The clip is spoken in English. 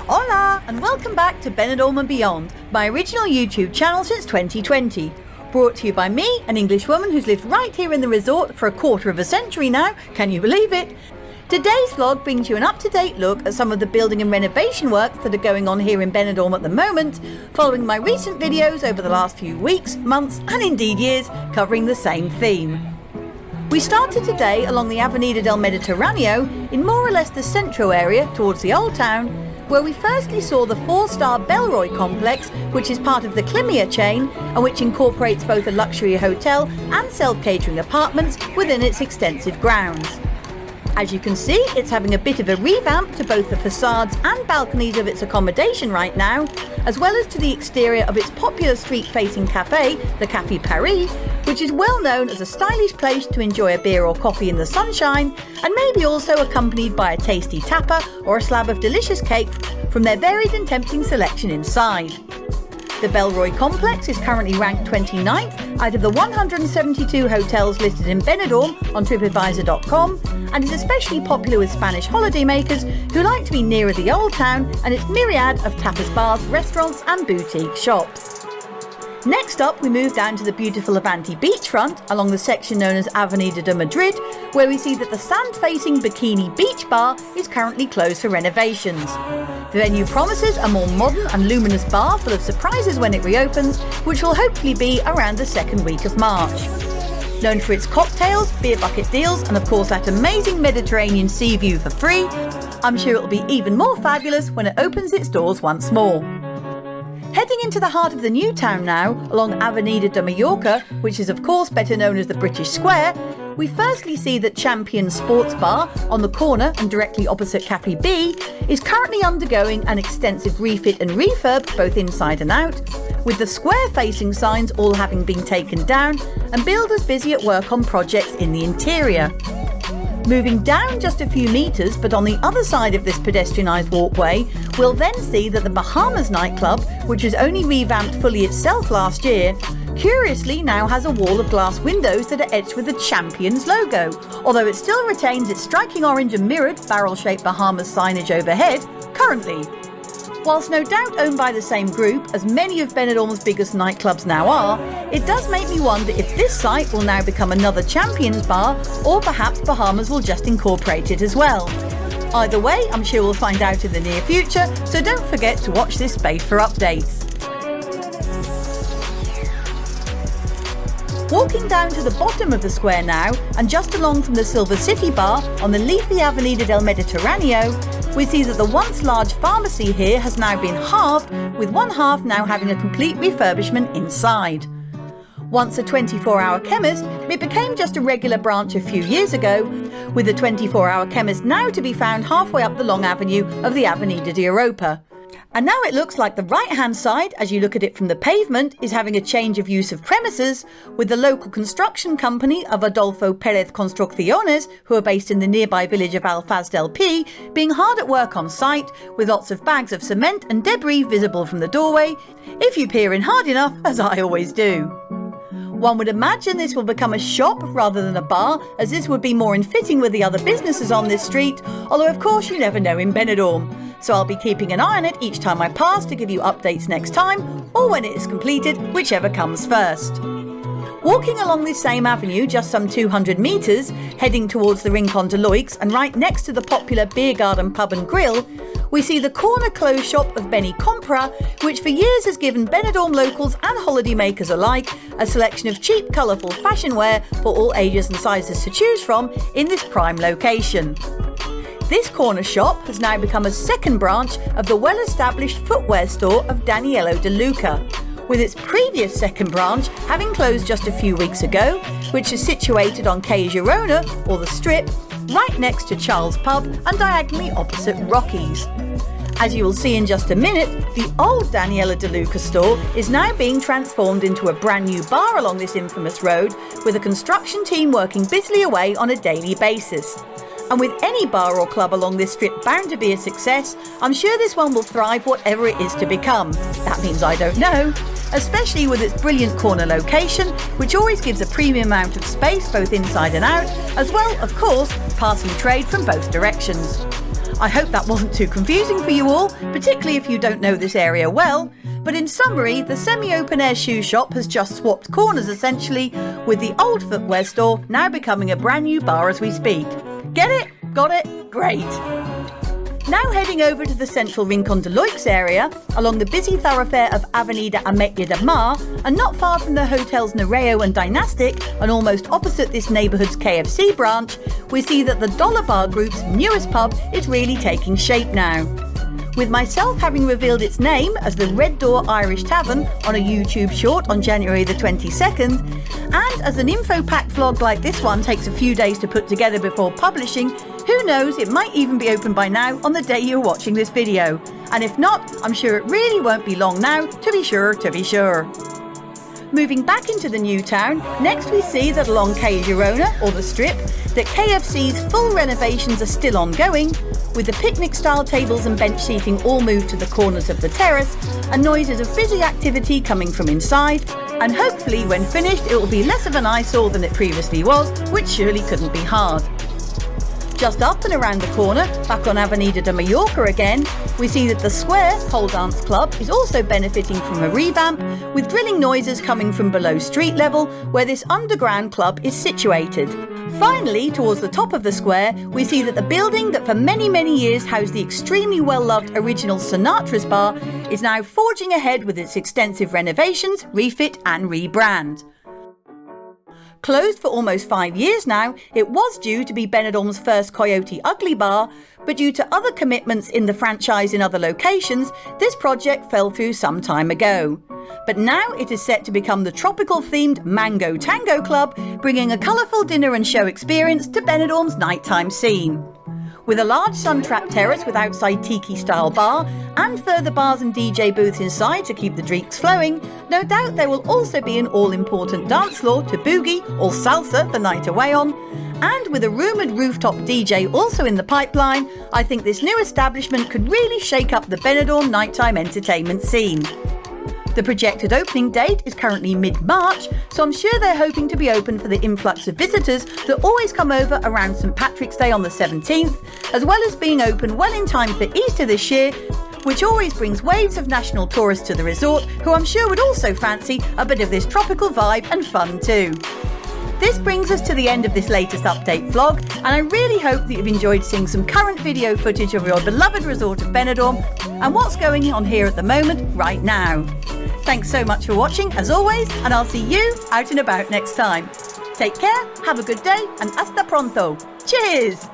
Hola and welcome back to Benidorm and Beyond, my original YouTube channel since 2020. Brought to you by me, an English woman who's lived right here in the resort for a quarter of a century now, can you believe it? Today's vlog brings you an up-to-date look at some of the building and renovation works that are going on here in Benidorm at the moment, following my recent videos over the last few weeks, months and indeed years covering the same theme. We started today along the Avenida del Mediterraneo in more or less the centro area towards the Old Town, where we firstly saw the 4-star Belroy complex, which is part of the Climia chain and which incorporates both a luxury hotel and self-catering apartments within its extensive grounds. As you can see, it's having a bit of a revamp to both the facades and balconies of its accommodation right now, as well as to the exterior of its popular street-facing cafe, the Café Paris, which is well known as a stylish place to enjoy a beer or coffee in the sunshine, and maybe also accompanied by a tasty tapa or a slab of delicious cake from their varied and tempting selection inside. The Belroy complex is currently ranked 29th out of the 172 hotels listed in Benidorm on TripAdvisor.com and is especially popular with Spanish holidaymakers who like to be nearer the Old Town and its myriad of tapas bars, restaurants and boutique shops. Next up, we move down to the beautiful Avanti beachfront along the section known as Avenida de Madrid, where we see that the sand-facing Bikini Beach Bar is currently closed for renovations. The venue promises a more modern and luminous bar full of surprises when it reopens, which will hopefully be around the second week of March. Known for its cocktails, beer bucket deals and of course that amazing Mediterranean sea view for free, I'm sure it will be even more fabulous when it opens its doors once more. Heading into the heart of the new town now, along Avenida de Mallorca, which is of course better known as the British Square, we firstly see that Champion Sports Bar, on the corner and directly opposite Café B, is currently undergoing an extensive refit and refurb both inside and out, with the square-facing signs all having been taken down and builders busy at work on projects in the interior. Moving down just a few metres, but on the other side of this pedestrianised walkway, we'll then see that the Bahamas nightclub, which was only revamped fully itself last year, curiously now has a wall of glass windows that are etched with the Champions logo, although it still retains its striking orange and mirrored barrel-shaped Bahamas signage overhead currently. Whilst no doubt owned by the same group as many of Benidorm's biggest nightclubs now are, it does make me wonder if this site will now become another Champions bar or perhaps Bahamas will just incorporate it as well. Either way, I'm sure we'll find out in the near future, so don't forget to watch this space for updates. Walking down to the bottom of the square now, and just along from the Silver City Bar on the leafy Avenida del Mediterraneo, we see that the once large pharmacy here has now been halved, with one half now having a complete refurbishment inside. Once a 24-hour chemist, it became just a regular branch a few years ago, with the 24-hour chemist now to be found halfway up the long avenue of the Avenida de Europa. And now it looks like the right-hand side, as you look at it from the pavement, is having a change of use of premises, with the local construction company of Adolfo Perez Construcciones, who are based in the nearby village of Alfaz del Pi, being hard at work on site, with lots of bags of cement and debris visible from the doorway, if you peer in hard enough, as I always do. One would imagine this will become a shop rather than a bar, as this would be more in fitting with the other businesses on this street, although of course you never know in Benidorm. So I'll be keeping an eye on it each time I pass to give you updates next time, or when it is completed, whichever comes first. Walking along this same avenue just some 200 metres, heading towards the Rincon de Loix and right next to the popular beer garden pub and grill, we see the corner clothes shop of Benny Compra, which for years has given Benidorm locals and holidaymakers alike a selection of cheap, colourful fashion wear for all ages and sizes to choose from in this prime location. This corner shop has now become a second branch of the well-established footwear store of Danielo De Luca, with its previous second branch having closed just a few weeks ago, which is situated on Quai Girona, or the Strip, right next to Charles Pub and diagonally opposite Rocky's. As you will see in just a minute, the old Daniela De Luca store is now being transformed into a brand new bar along this infamous road, with a construction team working busily away on a daily basis. And with any bar or club along this strip bound to be a success, I'm sure this one will thrive whatever it is to become. That means I don't know. Especially with its brilliant corner location, which always gives a premium amount of space both inside and out, as well, of course, passing trade from both directions. I hope that wasn't too confusing for you all, particularly if you don't know this area well. But in summary, the semi-open air shoe shop has just swapped corners essentially, with the old footwear store now becoming a brand new bar as we speak. Get it? Got it? Great! Now heading over to the central Rincon de Leix area, along the busy thoroughfare of Avenida Ametlla de Mar, and not far from the hotels Nereo and Dynastic, and almost opposite this neighbourhood's KFC branch, we see that the Dollar Bar Group's newest pub is really taking shape now. With myself having revealed its name as the Red Door Irish Tavern on a YouTube short on January the 22nd, and as an info-packed vlog like this one takes a few days to put together before publishing, who knows, it might even be open by now on the day you're watching this video. And if not, I'm sure it really won't be long now, to be sure. Moving back into the new town, next we see that along Calle Girona, or the Strip, that KFC's full renovations are still ongoing, with the picnic-style tables and bench seating all moved to the corners of the terrace, and noises of busy activity coming from inside, and hopefully when finished it will be less of an eyesore than it previously was, which surely couldn't be hard. Just up and around the corner, back on Avenida de Mallorca again, we see that the Square Pole Dance Club is also benefiting from a revamp, with drilling noises coming from below street level, where this underground club is situated. Finally, towards the top of the square, we see that the building that for many years housed the extremely well-loved original Sinatra's bar is now forging ahead with its extensive renovations, refit and rebrand. Closed for almost 5 years now, it was due to be Benidorm's first Coyote Ugly bar, but due to other commitments in the franchise in other locations, this project fell through some time ago. But now it is set to become the tropical-themed Mango Tango Club, bringing a colourful dinner and show experience to Benidorm's nighttime scene. With a large sun-trapped terrace with outside tiki-style bar and further bars and DJ booths inside to keep the drinks flowing, no doubt there will also be an all-important dance floor to boogie or salsa the night away on. And with a rumoured rooftop DJ also in the pipeline, I think this new establishment could really shake up the Benidorm nighttime entertainment scene. The projected opening date is currently mid-March, so I'm sure they're hoping to be open for the influx of visitors that always come over around St Patrick's Day on the 17th, as well as being open well in time for Easter this year, which always brings waves of national tourists to the resort who I'm sure would also fancy a bit of this tropical vibe and fun too. This brings us to the end of this latest update vlog, and I really hope that you've enjoyed seeing some current video footage of your beloved resort of Benidorm and what's going on here at the moment right now. Thanks so much for watching as always, and I'll see you out and about next time. Take care, have a good day, and hasta pronto. Cheers!